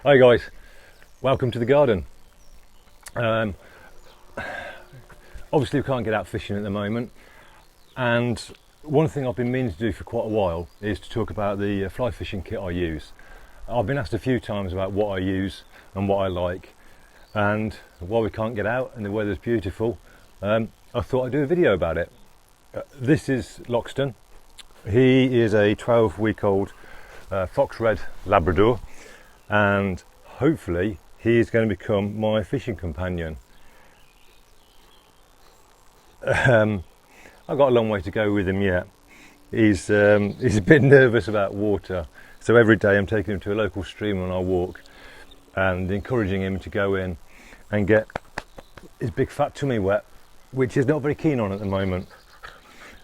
Hi guys, welcome to the garden. Obviously we can't get out fishing at the moment, and one thing I've been meaning to do for quite a while is to talk about the fly fishing kit I use. I've been asked a few times about what I use and what I like, and while we can't get out and the weather's beautiful, I thought I'd do a video about it. This is Loxton. He is a 12-week-old fox red Labrador, and hopefully he is going to become my fishing companion. I've got a long way to go with him yet. He's a bit nervous about water, so every day I'm taking him to a local stream on our walk and encouraging him to go in and get his big fat tummy wet, which he's not very keen on at the moment.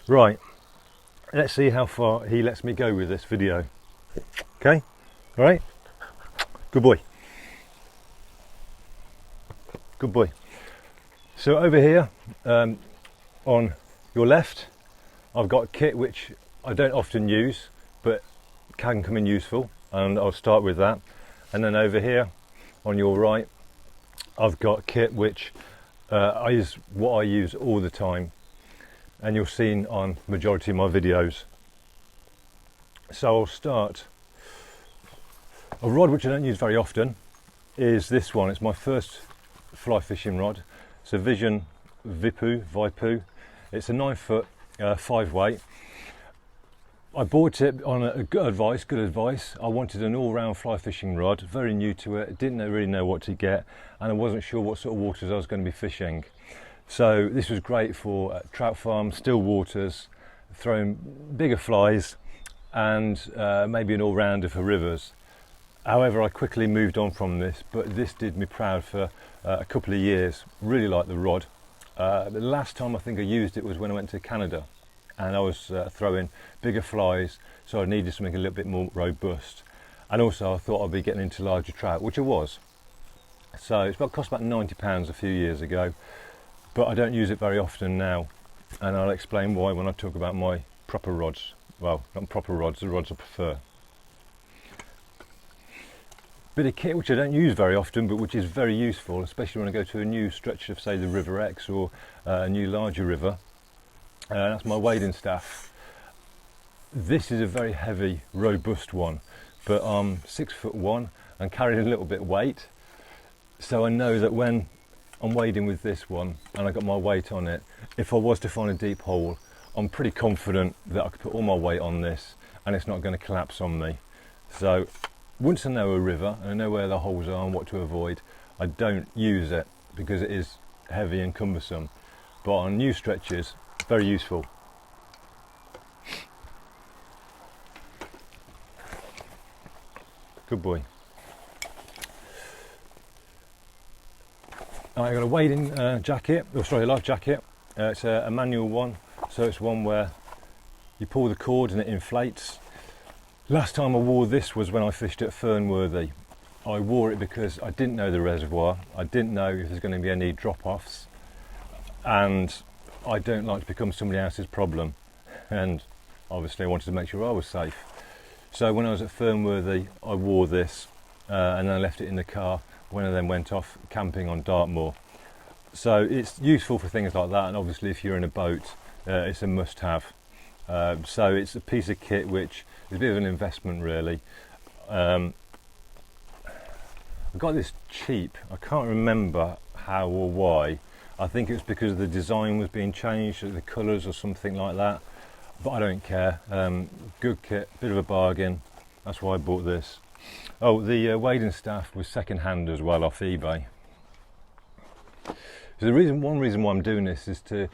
Right, let's see how far he lets me go with this video. Okay, all right, good boy, good boy. So over here on your left, I've got a kit which I don't often use but can come in useful, and I'll start with that. And then over here on your right, I've got a kit which I use all the time, and you'll see on majority of my videos. So I'll start. A rod which I don't use very often is this one. It's my first fly fishing rod. It's a Vision Vipu. It's a 9-foot 5-weight. I bought it on a good advice. I wanted an all-round fly fishing rod, very new to it, didn't really know what to get, and I wasn't sure what sort of waters I was going to be fishing. So this was great for trout farms, still waters, throwing bigger flies, and maybe an all-rounder for rivers. However, I quickly moved on from this, but this did me proud for a couple of years. Really liked the rod. The last time I think I used it was when I went to Canada, and I was throwing bigger flies, so I needed something a little bit more robust. And also I thought I'd be getting into larger trout, which I was. So it's cost about £90 a few years ago, but I don't use it very often now, and I'll explain why when I talk about my proper rods. Well, not proper rods, the rods I prefer. Bit of kit which I don't use very often, but which is very useful, especially when I go to a new stretch of, say, the River X or a new larger river. That's my wading staff. This is a very heavy, robust one, but I'm 6'1" and carrying a little bit of weight. So I know that when I'm wading with this one and I got my weight on it, if I was to find a deep hole, I'm pretty confident that I could put all my weight on this and it's not going to collapse on me. So once I know a river and I know where the holes are and what to avoid, I don't use it because it is heavy and cumbersome. But on new stretches, very useful. Good boy. I got a wading jacket, a life jacket. It's a manual one, so it's one where you pull the cord and it inflates. Last time I wore this was when I fished at Fernworthy. I wore it because I didn't know the reservoir, I didn't know if there's going to be any drop-offs, and I don't like to become somebody else's problem, and obviously I wanted to make sure I was safe. So when I was at Fernworthy, I wore this and then I left it in the car when I then went off camping on Dartmoor. So it's useful for things like that, and obviously if you're in a boat, it's a must-have. So it's a piece of kit which is a bit of an investment, really. I got this cheap. I can't remember how or why. I think it was because the design was being changed, the colours or something like that, but I don't care. Good kit, bit of a bargain. That's why I bought this. Oh, the wading staff was second hand as well off eBay. So one reason why I'm doing this is to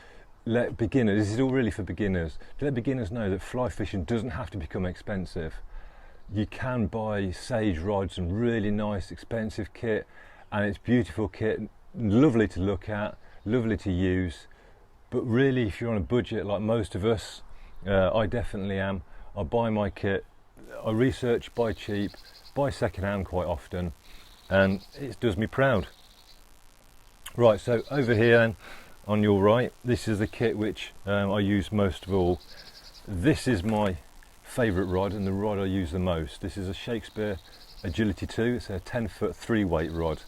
let beginners, this is all really for beginners, to let beginners know that fly fishing doesn't have to become expensive. You can buy sage rods and really nice expensive kit, and it's beautiful kit, lovely to look at, lovely to use, but really if you're on a budget like most of us, I definitely am, I buy my kit, I research, buy cheap, buy second hand quite often, and it does me proud. Right, so over here then, on your right, this is the kit which I use most of all. This is my favourite rod and the rod I use the most. This is a Shakespeare Agility 2. It's a 10-foot 3-weight rod.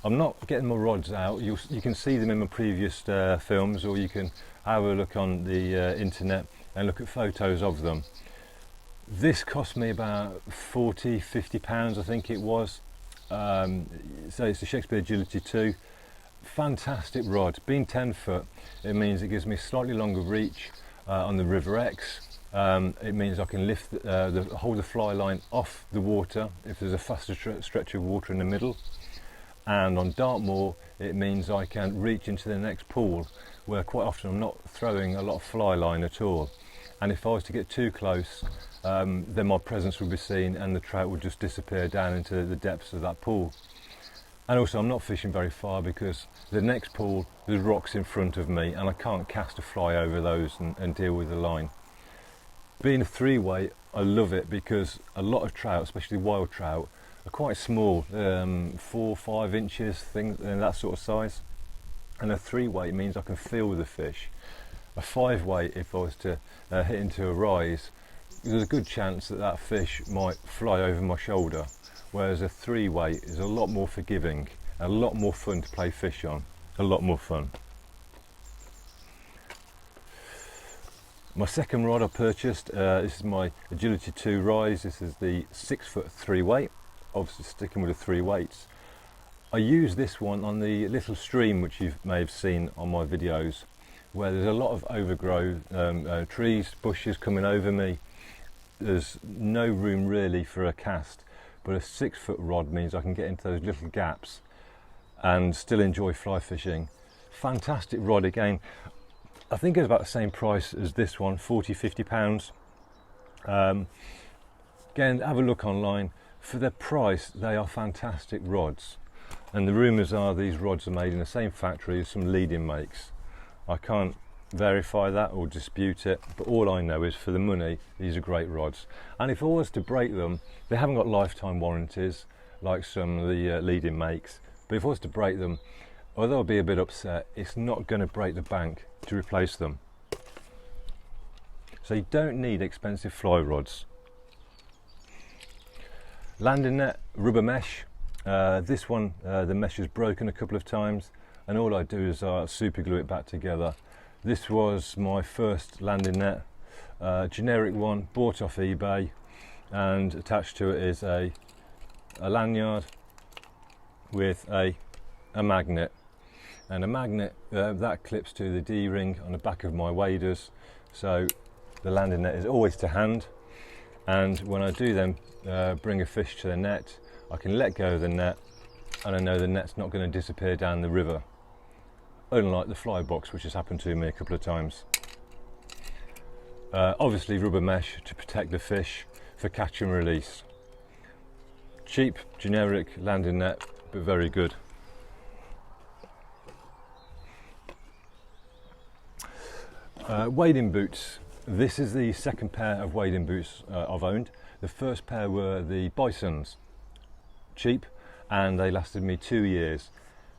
I'm not getting my rods out. You can see them in my previous films, or you can have a look on the internet and look at photos of them. This cost me about £40–50, I think it was. So it's the Shakespeare Agility 2. Fantastic rod. Being 10 foot, it means it gives me slightly longer reach on the River X. It means I can lift hold the fly line off the water if there's a faster stretch of water in the middle. And on Dartmoor, it means I can reach into the next pool, where quite often I'm not throwing a lot of fly line at all. And if I was to get too close, then my presence would be seen and the trout would just disappear down into the depths of that pool. And also I'm not fishing very far, because the next pool, there's rocks in front of me and I can't cast a fly over those and deal with the line. Being a 3-weight, I love it because a lot of trout, especially wild trout, are quite small, 4–5 inches, things in that sort of size. And a 3-weight means I can feel the fish. A 5-weight, if I was to hit into a rise, there's a good chance that that fish might fly over my shoulder. Whereas a 3-weight is a lot more forgiving, a lot more fun to play fish on, a lot more fun. My second rod I purchased, this is my Agility 2 Rise. This is the 6-foot 3-weight, obviously sticking with the 3 weights. I use this one on the little stream which you may have seen on my videos, where there's a lot of overgrown trees, bushes coming over me. There's no room really for a cast, but a 6-foot rod means I can get into those little gaps and still enjoy fly fishing. Fantastic rod again. I think it's about the same price as this one, £40–50. Again, have a look online. For their price, they are fantastic rods. And the rumours are these rods are made in the same factory as some leading makes. I can't verify that or dispute it, but all I know is for the money, these are great rods. And if I was to break them, they haven't got lifetime warranties like some of the leading makes, but if I was to break them, although I'd be a bit upset, it's not going to break the bank to replace them. So you don't need expensive fly rods. Landing net, rubber mesh. This one, the mesh is broken a couple of times, and all I do is super glue it back together. This was my first landing net, generic one, bought off eBay, and attached to it is a lanyard with a magnet. And a magnet that clips to the D-ring on the back of my waders, so the landing net is always to hand. And when I do then bring a fish to the net, I can let go of the net and I know the net's not going to disappear down the river, unlike the fly box, which has happened to me a couple of times. Obviously rubber mesh to protect the fish for catch and release. Cheap generic landing net, but very good. Wading boots. This is the second pair of wading boots I've owned. The first pair were the Bisons, cheap, and they lasted me 2 years.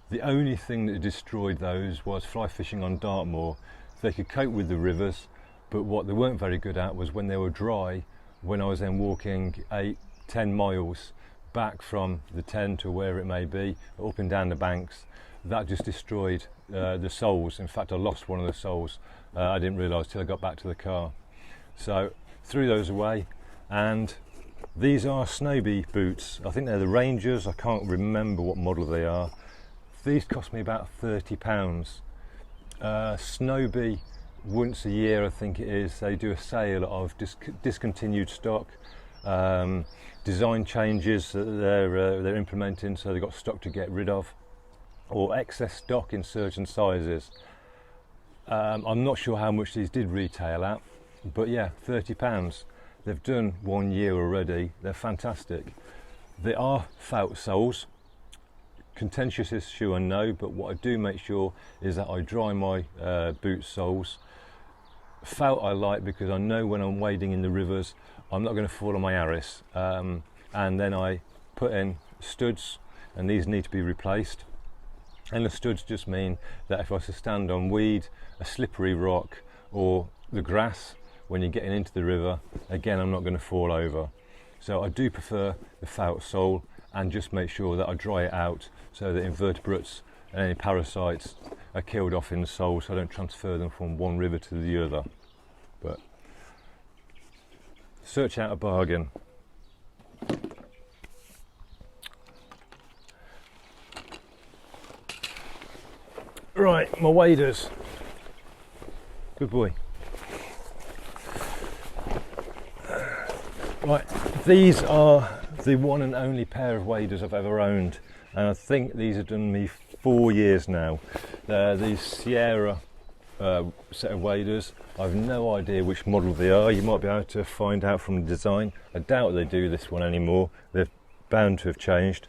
The only thing that destroyed those was fly fishing on Dartmoor. They could cope with the rivers, but what they weren't very good at was when they were dry, when I was then walking 8–10 miles back from the 10 to where it may be, up and down the banks, that just destroyed the soles. In fact, I lost one of the soles. I didn't realise till I got back to the car. So threw those away, and these are Snowbee boots. I think they're the Rangers. I can't remember what model they are. These cost me about £30. Snowbee, once a year I think it is, they do a sale of discontinued stock, design changes that they're implementing, so they've got stock to get rid of, or excess stock in certain sizes. I'm not sure how much these did retail at, but yeah, £30. They've done 1 year already. They're fantastic. They are felt soles. Contentious issue, I know, but what I do make sure is that I dry my boot soles. Felt I like because I know when I'm wading in the rivers I'm not going to fall on my arris, and then I put in studs, and these need to be replaced. And the studs just mean that if I was to stand on weed, a slippery rock, or the grass, when you're getting into the river, again, I'm not going to fall over. So I do prefer the felt sole, and just make sure that I dry it out so that invertebrates and any parasites are killed off in the sole, so I don't transfer them from one river to the other. But search out a bargain. Right, my waders. Good boy. Right, these are the one and only pair of waders I've ever owned, and I think these have done me 4 years now. They're the Sierra set of waders. I've no idea which model they are. You might be able to find out from the design. I doubt they do this one anymore. They're bound to have changed.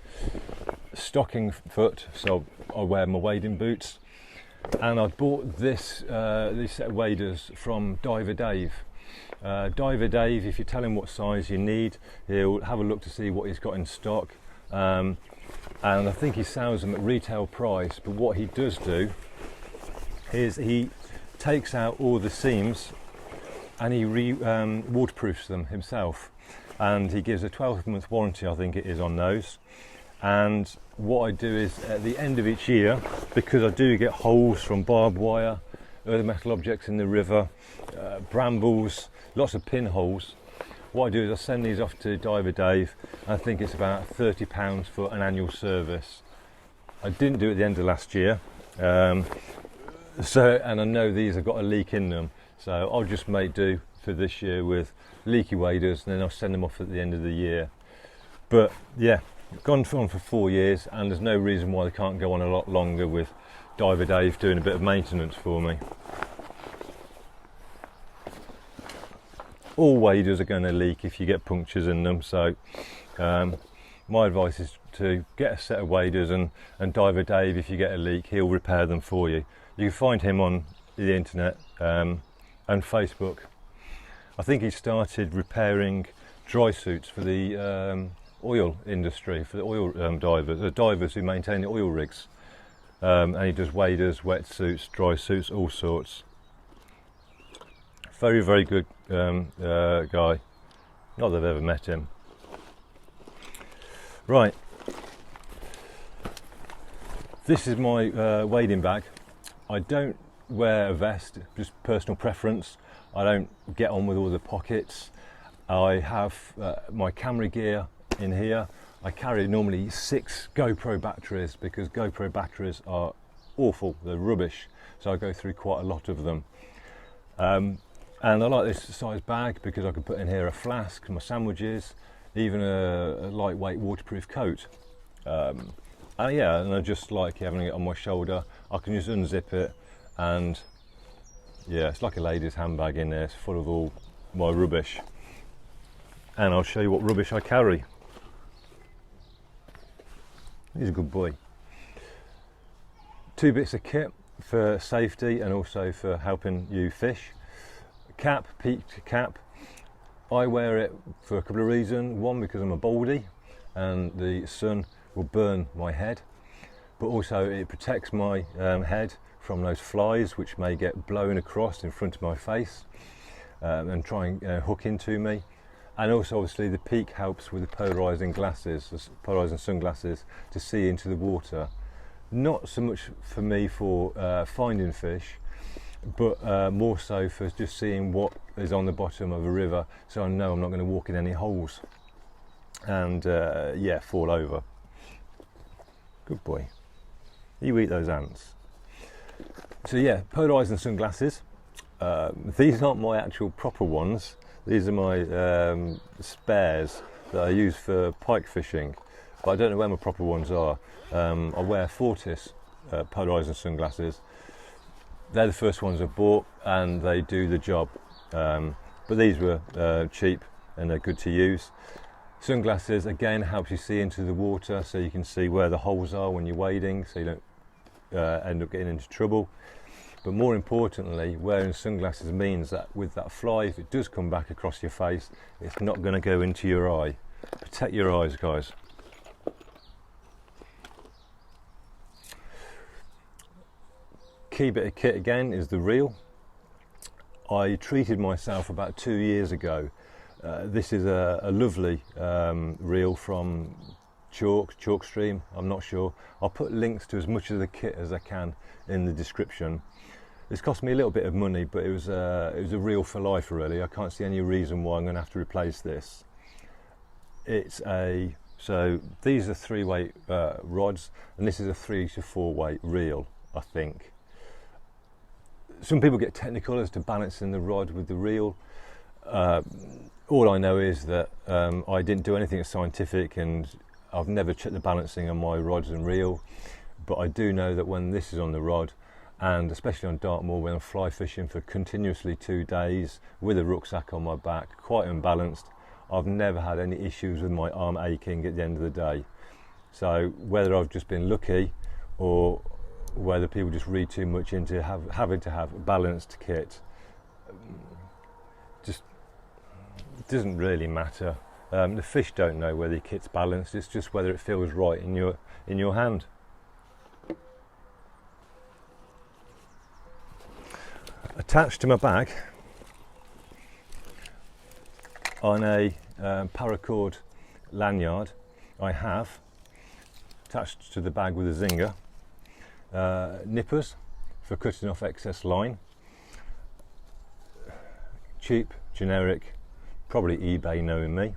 Stocking foot, so I wear my wading boots. And I bought this set of waders from Diver Dave. Diver Dave, if you tell him what size you need, he'll have a look to see what he's got in stock, and I think he sells them at retail price. But what he does do is he takes out all the seams and he waterproofs them himself, and he gives a 12-month warranty, I think it is, on those. And what I do is at the end of each year, because I do get holes from barbed wire, other metal objects in the river, brambles, lots of pinholes, what I do is I send these off to Diver Dave. I think it's about £30 for an annual service. I didn't do it at the end of last year, and I know these have got a leak in them, so I'll just make do for this year with leaky waders, and then I'll send them off at the end of the year. But yeah, gone on for 4 years, and there's no reason why they can't go on a lot longer with Diver Dave doing a bit of maintenance for me. All waders are going to leak if you get punctures in them, so my advice is to get a set of waders, and Diver Dave, if you get a leak, he'll repair them for you. You can find him on the internet and Facebook. I think he started repairing dry suits for the oil industry, for the oil divers who maintain the oil rigs, and he does waders, wetsuits, dry suits, all sorts. Very, very good guy. Not that I've ever met him. Right, this is my wading bag. I don't wear a vest, just personal preference. I don't get on with all the pockets. I have my camera gear in here. I carry normally 6 GoPro batteries, because GoPro batteries are awful, they're rubbish, so I go through quite a lot of them. And I like this size bag because I can put in here a flask, my sandwiches, even a lightweight waterproof coat. And yeah, and I just like having it on my shoulder. I can just unzip it, and yeah, it's like a lady's handbag in there. It's full of all my rubbish. And I'll show you what rubbish I carry. He's a good boy. 2 bits of kit for safety and also for helping you fish. Cap, peaked cap. I wear it for a couple of reasons. One, because I'm a baldy and the sun will burn my head, but also it protects my head from those flies which may get blown across in front of my face and try and hook into me. And also, obviously, the peak helps with the polarising glasses, the polarising sunglasses, to see into the water. Not so much for me for finding fish, but more so for just seeing what is on the bottom of a river, so I know I'm not going to walk in any holes and yeah, fall over. Good boy. You eat those ants. So yeah, polarising sunglasses. These aren't my actual proper ones. These are my spares that I use for pike fishing, but I don't know where my proper ones are. I wear Fortis polarising sunglasses. They're the first ones I bought, and they do the job. But these were cheap and they're good to use. Sunglasses again helps you see into the water, so you can see where the holes are when you're wading, so you don't end up getting into trouble. But more importantly, wearing sunglasses means that with that fly, if it does come back across your face, it's not going to go into your eye. Protect your eyes, guys. Key bit of kit again is the reel. I treated myself about 2 years ago. This is a lovely reel from Chalk Stream, I'm not sure. I'll put links to as much of the kit as I can in the description. It's cost me a little bit of money, but it was a reel for life really. I can't see any reason why I'm going to have to replace this. So these are 3-weight rods, and this is a 3 to 4 weight reel, I think. Some people get technical as to balancing the rod with the reel. All I know is that I didn't do anything scientific, and I've never checked the balancing on my rods and reel, but I do know that when this is on the rod, and especially on Dartmoor when I'm fly fishing for continuously 2 days with a rucksack on my back, quite unbalanced, I've never had any issues with my arm aching at the end of the day. So whether I've just been lucky or whether people just read too much into having to have a balanced kit, just doesn't really matter. The fish don't know whether your kit's balanced, it's just whether it feels right in your hand. Attached to my bag on a paracord lanyard, I have attached to the bag with a zinger nippers for cutting off excess line. Cheap, generic, probably eBay knowing me.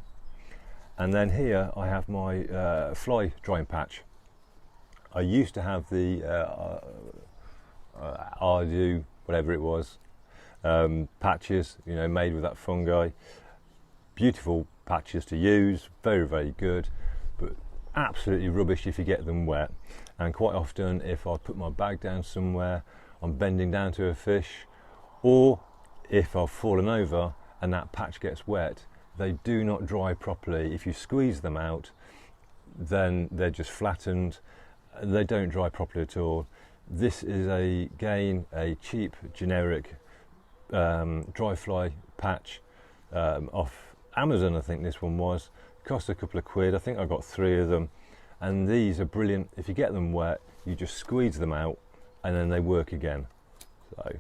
And then here I have my fly drying patch. I used to have the Ardu, whatever it was, patches, you know, made with that fungi. Beautiful patches to use, very, very good, but absolutely rubbish if you get them wet. And quite often, if I put my bag down somewhere, I'm bending down to a fish, or if I've fallen over and that patch gets wet, they do not dry properly. If you squeeze them out, then they're just flattened. They don't dry properly at all. This is again a cheap, generic dry fly patch off Amazon, I think this one was. Cost a couple of quid. I think I got 3 of them, and these are brilliant. If you get them wet, you just squeeze them out and then they work again. So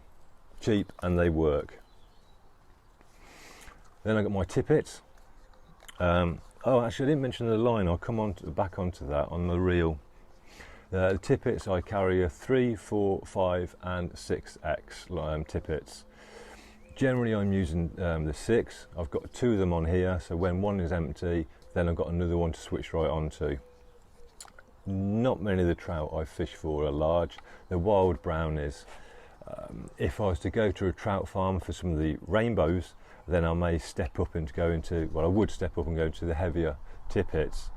cheap and they work. Then I got my tippets. Oh, actually I didn't mention the line. I'll come back onto that on the reel. The tippets, I carry a 3, 4, 5 and 6X tippets. Generally I'm using the 6. I've got 2 of them on here, so when one is empty, then I've got another one to switch right onto. Not many of the trout I fish for are large. The wild brownies. If I was to go to a trout farm for some of the rainbows, then I may step up and go into, well, I would step up and go to the heavier tippets.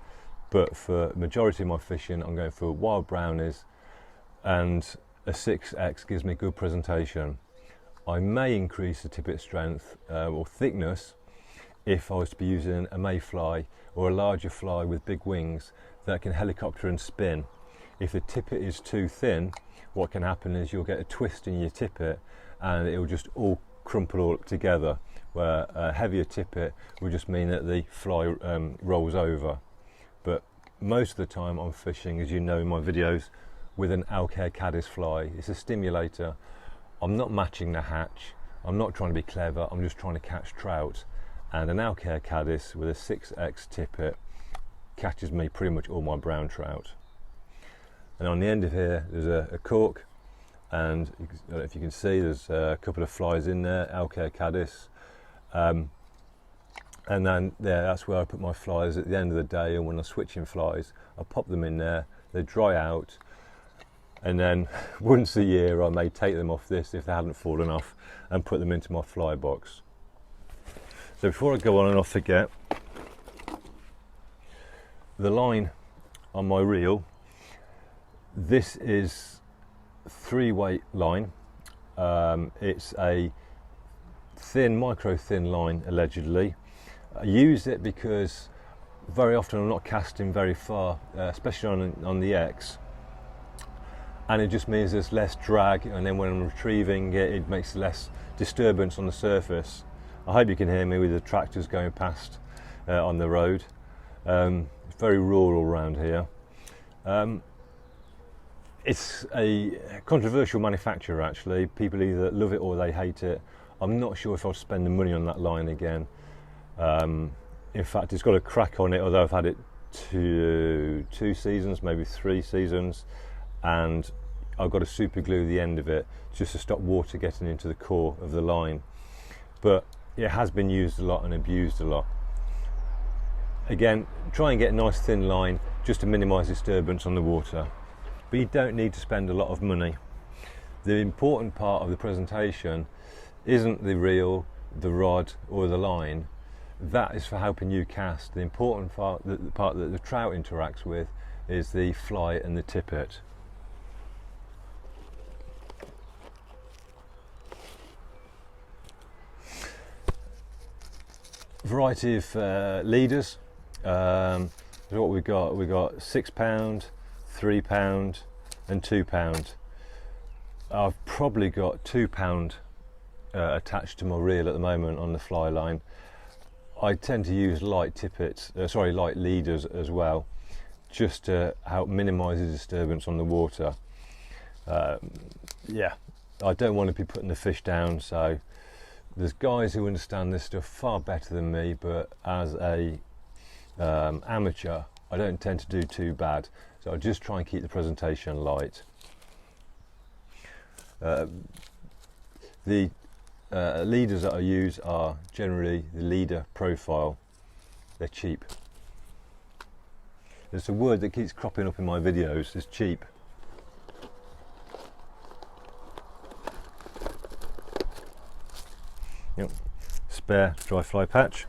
But for majority of my fishing, I'm going for wild brownies, and a 6X gives me good presentation. I may increase the tippet strength or thickness if I was to be using a mayfly or a larger fly with big wings that can helicopter and spin. If the tippet is too thin, what can happen is you'll get a twist in your tippet and it will just all crumple all up together, where a heavier tippet will just mean that the fly rolls over. But most of the time I'm fishing, as you know in my videos, with an Alcare caddis fly. It's a stimulator. I'm not matching the hatch, I'm not trying to be clever, I'm just trying to catch trout. And an Alcare caddis with a 6X tippet catches me pretty much all my brown trout. And on the end of here there's a cork, and I don't know if you can see, there's a couple of flies in there, Alcare caddis. And then that's where I put my flies at the end of the day, and when I'm switching flies I pop them in there, they dry out, and then once a year I may take them off this if they hadn't fallen off and put them into my fly box. So before I go on and I forget, the line on my reel, this is 3-weight line. It's a thin, micro thin line allegedly. I use it because very often I'm not casting very far, especially on the X, and it just means there's less drag, and then when I'm retrieving it, it makes less disturbance on the surface. I hope you can hear me with the tractors going past on the road. It's very rural around here. It's a controversial manufacturer actually. People either love it or they hate it. I'm not sure if I'll spend the money on that line again. In fact, it's got a crack on it, although I've had it two seasons, maybe 3 seasons, and I've got to super glue the end of it just to stop water getting into the core of the line. But it has been used a lot and abused a lot. Again, try and get a nice thin line just to minimise disturbance on the water. But you don't need to spend a lot of money. The important part of the presentation isn't the reel, the rod or the line. That is for helping you cast. The important part, the part that the trout interacts with, is the fly and the tippet. Variety of leaders. What we got? We got £6, £3 and £2. I've probably got £2 attached to my reel at the moment on the fly line. I tend to use light tippets, light leaders as well, just to help minimise the disturbance on the water. Yeah, I don't want to be putting the fish down, so there's guys who understand this stuff far better than me, but as a amateur, I don't tend to do too bad, so I just try and keep the presentation light. The leaders that I use are generally the leader profile. They're cheap. It's a word that keeps cropping up in my videos, is cheap. Yep. Spare dry fly patch.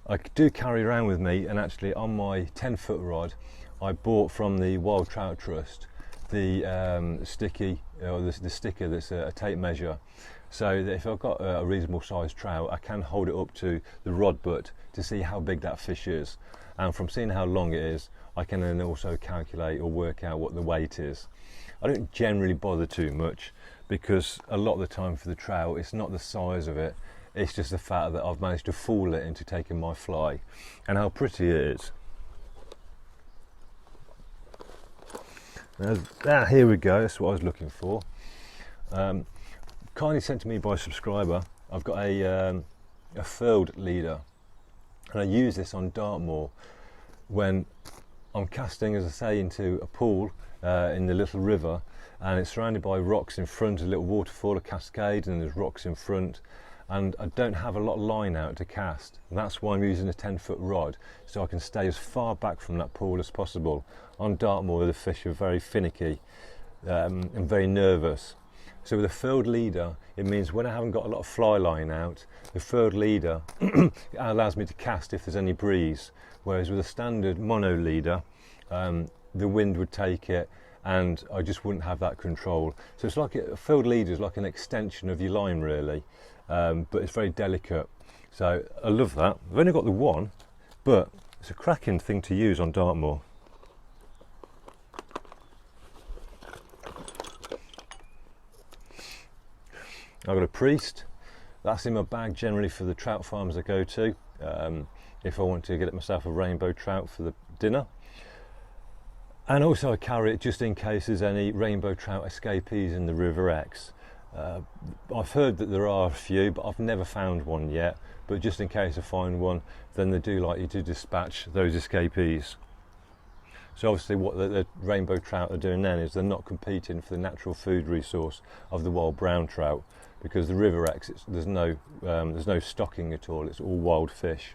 I do carry around with me, and actually on my 10-foot rod I bought from the Wild Trout Trust the sticky, or the sticker that's a tape measure, so that if I've got a reasonable sized trout, I can hold it up to the rod butt to see how big that fish is, and from seeing how long it is, I can then also calculate or work out what the weight is. I don't generally bother too much, because a lot of the time for the trout it's not the size of it, it's just the fact that I've managed to fool it into taking my fly and how pretty it is. Here we go, that's what I was looking for. Kindly sent to me by a subscriber. I've got a furled leader, and I use this on Dartmoor when I'm casting, as I say, into a pool in the little river, and it's surrounded by rocks in front, a little waterfall, a cascade, and there's rocks in front, and I don't have a lot of line out to cast, and that's why I'm using a 10-foot rod, so I can stay as far back from that pool as possible. On Dartmoor the fish are very finicky and very nervous, so with a furled leader it means when I haven't got a lot of fly line out, the furled leader allows me to cast if there's any breeze, whereas with a standard mono leader the wind would take it and I just wouldn't have that control. So it's like a furled leader is like an extension of your line really, but it's very delicate, so I love that. I've only got the one, but it's a cracking thing to use on Dartmoor. I've got a priest, that's in my bag generally for the trout farms I go to, if I want to get myself a rainbow trout for the dinner. And also I carry it just in case there's any rainbow trout escapees in the River Exe. I've heard that there are a few, but I've never found one yet, but just in case I find one, then they do like you to dispatch those escapees. So obviously what the rainbow trout are doing then is they're not competing for the natural food resource of the wild brown trout, because the River Exe, there's no stocking at all, it's all wild fish,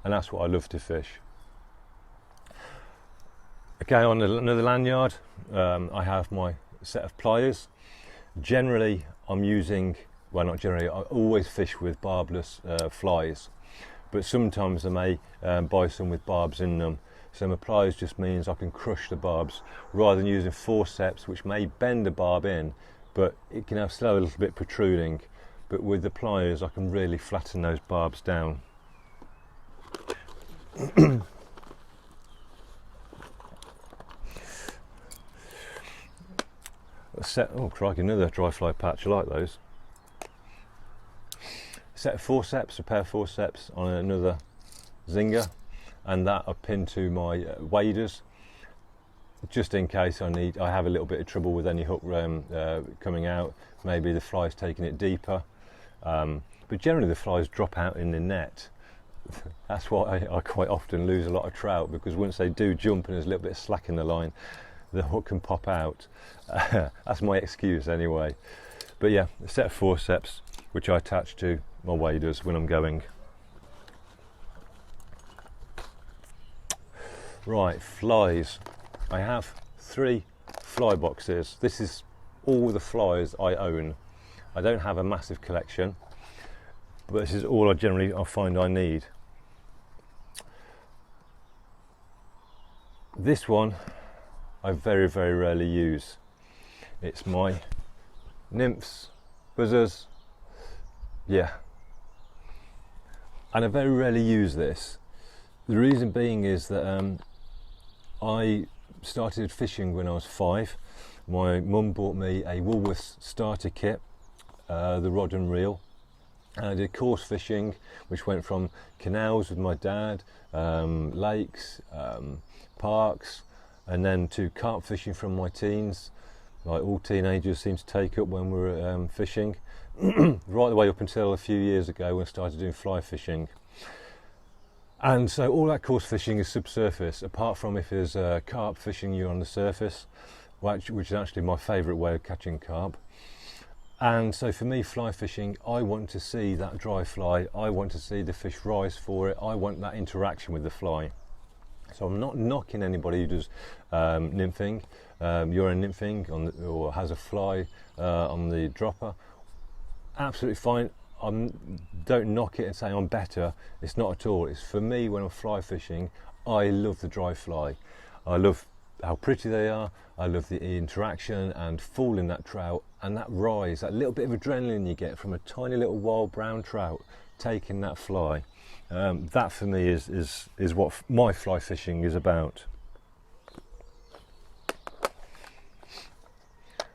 and that's what I love to fish. Okay, on another lanyard I have my set of pliers. Generally I'm using, well not generally, I always fish with barbless flies, but sometimes I may buy some with barbs in them. So my pliers just means I can crush the barbs rather than using forceps, which may bend the barb in, but it can have still a little bit protruding. But with the pliers I can really flatten those barbs down. Oh crikey, another dry fly patch, I like those. Set of forceps, a pair of forceps on another zinger, and that I pin to my waders. just in case I have a little bit of trouble with any hook coming out. Maybe the fly's taking it deeper, but generally the flies drop out in the net. That's why I quite often lose a lot of trout, because once they do jump and there's a little bit of slack in the line, the hook can pop out. That's my excuse anyway. But yeah, a set of forceps which I attach to my waders when I'm going. Right, flies. I have 3 fly boxes. This is all the flies I own. I don't have a massive collection, but this is all I find I need. This one I very, very rarely use. It's my nymphs, buzzers, yeah. And I very rarely use this. The reason being is that I started fishing when I was 5. My mum bought me a Woolworths starter kit, the rod and reel, and I did coarse fishing, which went from canals with my dad, lakes, parks, and then to carp fishing from my teens, like all teenagers seem to take up when we're fishing, right the way up until a few years ago when I started doing fly fishing. And so all that coarse fishing is subsurface, apart from if there's carp fishing, you're on the surface, which is actually my favourite way of catching carp. And so for me, fly fishing, I want to see that dry fly, I want to see the fish rise for it, I want that interaction with the fly. So I'm not knocking anybody who does nymphing, you're a nymphing or has a fly on the dropper, absolutely fine. Don't knock it and say I'm better. It's not at all. It's for me, when I'm fly fishing, I love the dry fly. I love how pretty they are. I love the interaction and fooling that trout, and that rise, that little bit of adrenaline you get from a tiny little wild brown trout taking that fly. That for me is what my fly fishing is about.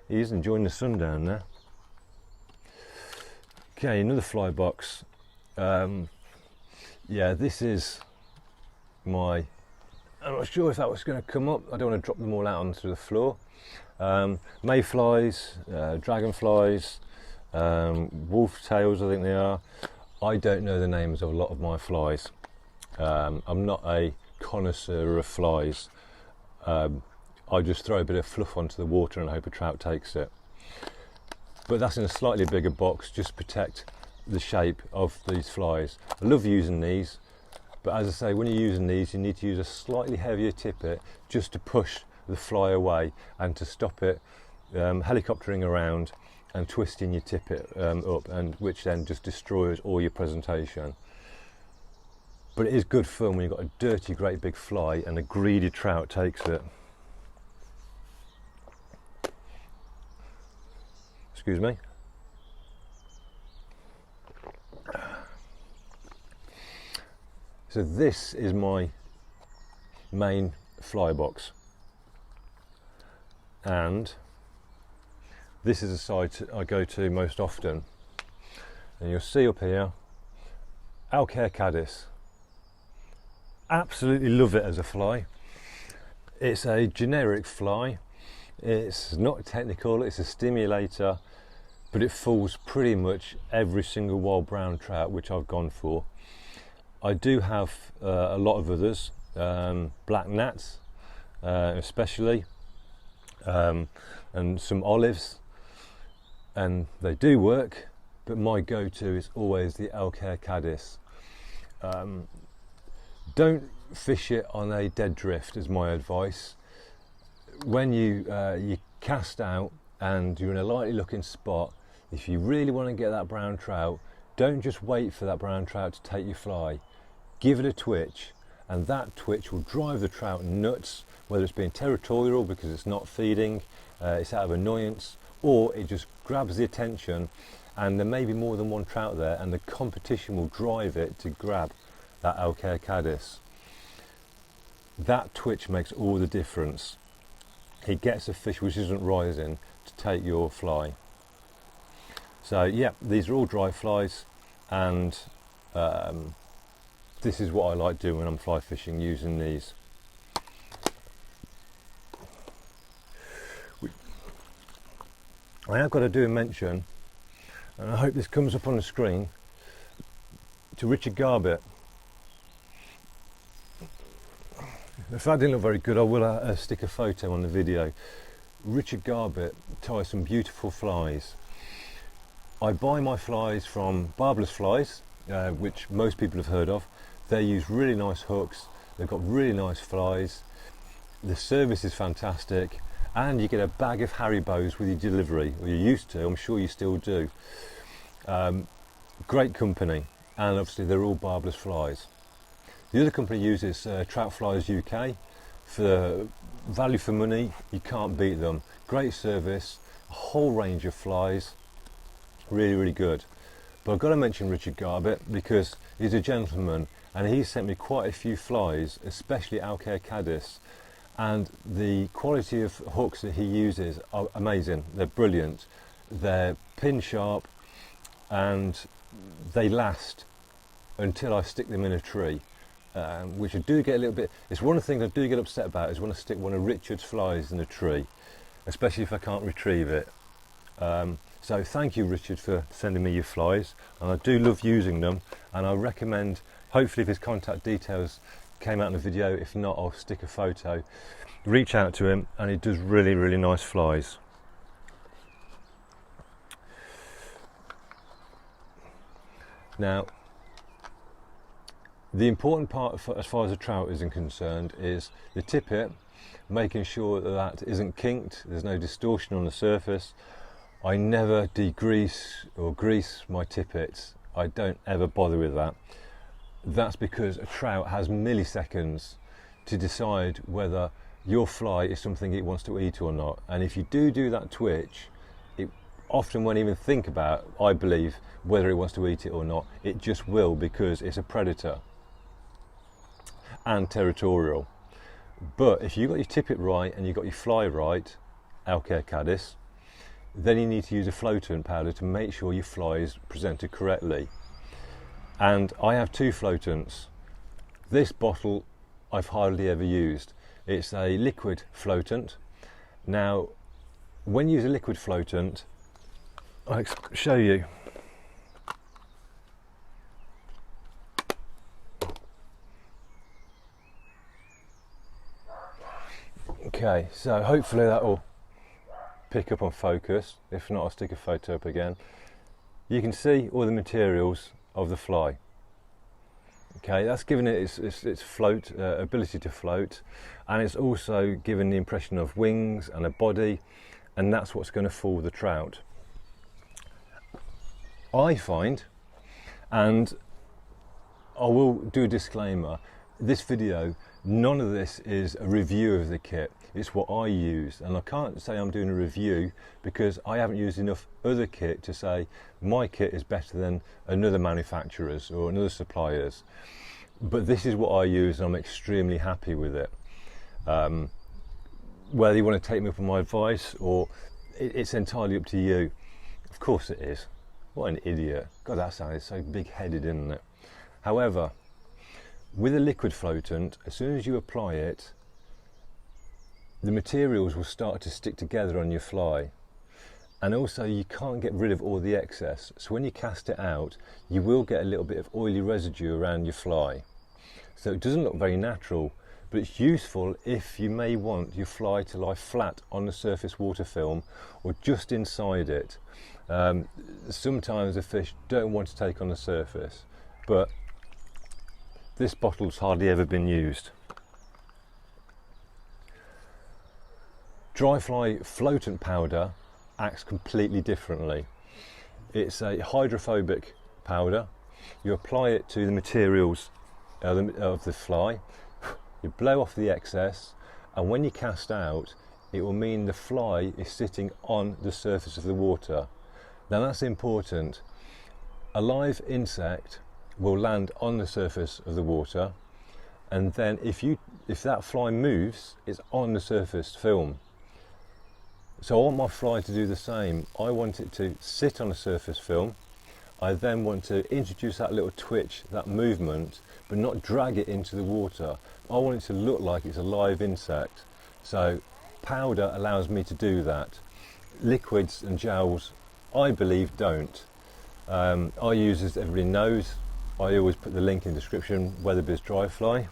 He's enjoying the sun down there. Okay, another fly box. Yeah, this is my, I'm not sure if that was going to come up. I don't want to drop them all out onto the floor. Mayflies, dragonflies, wolf tails, I think they are. I don't know the names of a lot of my flies. I'm not a connoisseur of flies. I just throw a bit of fluff onto the water and hope a trout takes it. But that's in a slightly bigger box, just to protect the shape of these flies. I love using these, but as I say, when you're using these, you need to use a slightly heavier tippet just to push the fly away and to stop it helicoptering around and twisting your tippet up, and which then just destroys all your presentation. But it is good fun when you've got a dirty, great big fly and a greedy trout takes it. Excuse me. So this is my main fly box, and this is the side I go to most often, and you'll see up here Alcaire caddis. Absolutely love it as a fly. It's a generic fly. It's not technical, it's a stimulator, but it fools pretty much every single wild brown trout which I've gone for. I do have a lot of others, black gnats especially, and some olives, and they do work, but my go-to is always the Alcaire caddis. Don't fish it on a dead drift is my advice. When you cast out and you're in a lightly looking spot, if you really want to get that brown trout, don't just wait for that brown trout to take your fly. Give it a twitch, and that twitch will drive the trout nuts, whether it's being territorial because it's not feeding, it's out of annoyance, or it just grabs the attention, and there may be more than one trout there, and the competition will drive it to grab that Alcaire caddis. That twitch makes all the difference. He gets a fish which isn't rising to take your fly. So yeah, these are all dry flies, and this is what I like doing when I'm fly fishing, using these. I have got to do a mention, and I hope this comes up on the screen, to Richard Garbett. If that didn't look very good, I will stick a photo on the video. Richard Garbett ties some beautiful flies. I buy my flies from Barbless Flies, which most people have heard of. They use really nice hooks, they've got really nice flies, the service is fantastic, and you get a bag of Haribos with your delivery, or you used to, I'm sure you still do. Great company, and obviously they're all Barbless Flies. The other company uses Trout Flies UK. For value for money, you can't beat them. Great service, a whole range of flies, really, really good. But I've got to mention Richard Garbett because he's a gentleman, and he sent me quite a few flies, especially Alcaire Caddis, and the quality of hooks that he uses are amazing. They're brilliant, they're pin sharp, and they last until I stick them in a tree, which I do get a little bit, it's one of the things I do get upset about is when I stick one of Richard's flies in a tree, especially if I can't retrieve it. So thank you, Richard, for sending me your flies, and I do love using them, and I recommend, hopefully if his contact details came out in the video, if not I'll stick a photo, reach out to him, and he does really, really nice flies. Now, the important part as far as the trout isn't concerned is the tippet, making sure that that isn't kinked, there's no distortion on the surface. I never degrease or grease my tippets, I don't ever bother with that. That's because a trout has milliseconds to decide whether your fly is something it wants to eat or not, and if you do that twitch, it often won't even think about, I believe, whether it wants to eat it or not. It just will, because it's a predator and territorial. But if you got your tippet right and you got your fly right, Alcaire Caddis, then you need to use a floatant powder to make sure your fly is presented correctly. And I have two floatants. This bottle I've hardly ever used. It's a liquid floatant. Now, when you use a liquid floatant, I'll show you. Okay, so hopefully that will pick up on focus. If not, I'll stick a photo up again. You can see all the materials of the fly. Okay, that's given it its float ability to float, and it's also given the impression of wings and a body, and that's what's going to fool the trout. I find, and I will do a disclaimer, this video, none of this is a review of the kit, it's what I use, and I can't say I'm doing a review because I haven't used enough other kit to say my kit is better than another manufacturer's or another supplier's. But this is what I use, and I'm extremely happy with it. Whether you want to take me up on my advice, or it's entirely up to you. Of course it is. What an idiot. God, that sounded so big-headed, didn't it? However, with a liquid floatant, as soon as you apply it, the materials will start to stick together on your fly, and also you can't get rid of all the excess, so when you cast it out you will get a little bit of oily residue around your fly, so it doesn't look very natural, but it's useful if you may want your fly to lie flat on the surface water film or just inside it. Sometimes the fish don't want to take on the surface, but this bottle's hardly ever been used. Dry Fly Floatant powder acts completely differently. It's a hydrophobic powder. You apply it to the materials of the fly, you blow off the excess, and when you cast out, it will mean the fly is sitting on the surface of the water. Now that's important. A live insect will land on the surface of the water, and then if that fly moves, it's on the surface film. So I want my fly to do the same. I want it to sit on a surface film. I then want to introduce that little twitch, that movement, but not drag it into the water. I want it to look like it's a live insect. So powder allows me to do that. liquids and gels, I believe, don't. I use, as everybody knows, I always put the link in the description, Weatherby's Dry Fly,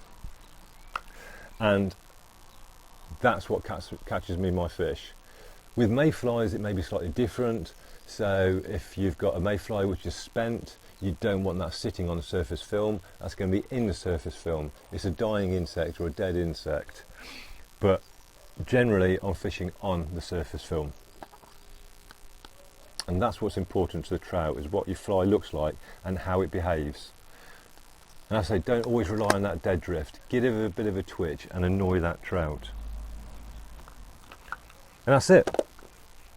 and that's what catches me my fish. With mayflies it may be slightly different, so if you've got a mayfly which is spent, you don't want that sitting on the surface film. That's going to be in the surface film. It's a dying insect or a dead insect, but generally I'm fishing on the surface film. And that's what's important to the trout, is what your fly looks like and how it behaves. And I say, don't always rely on that dead drift. Give it a bit of a twitch and annoy that trout. And that's it.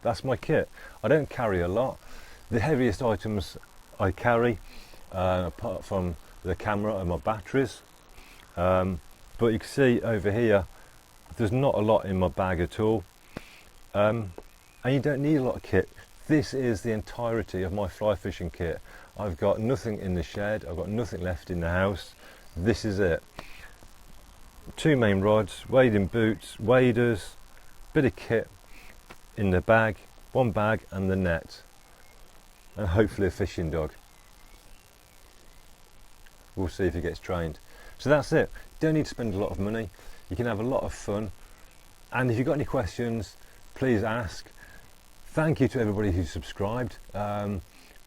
That's my kit. I don't carry a lot. The heaviest items I carry, apart from the camera and my batteries, but you can see over here there's not a lot in my bag at all, and you don't need a lot of kit. This is the entirety of my fly fishing kit. I've got nothing in the shed, I've got nothing left in the house. This is it. 2 main rods, wading boots, waders, bit of kit in the bag, 1 bag and the net, and hopefully a fishing dog. We'll see if he gets trained. So that's it. Don't need to spend a lot of money. You can have a lot of fun, and if you've got any questions, please ask. Thank you to everybody who subscribed.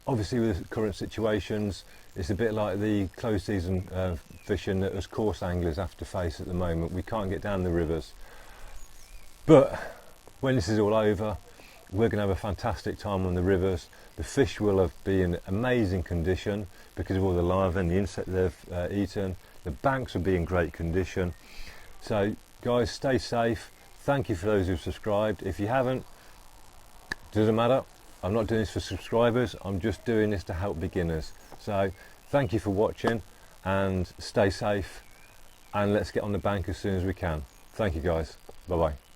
Obviously with the current situations, it's a bit like the closed season fishing that us coarse anglers have to face at the moment. We can't get down the rivers, but when this is all over, we're going to have a fantastic time on the rivers. The fish will be in amazing condition because of all the larvae and the insect they've eaten. The banks will be in great condition. So guys, stay safe. Thank you for those who've subscribed. If you haven't, doesn't matter. I'm not doing this for subscribers. I'm just doing this to help beginners. So thank you for watching, and stay safe, and let's get on the bank as soon as we can. Thank you guys. Bye bye.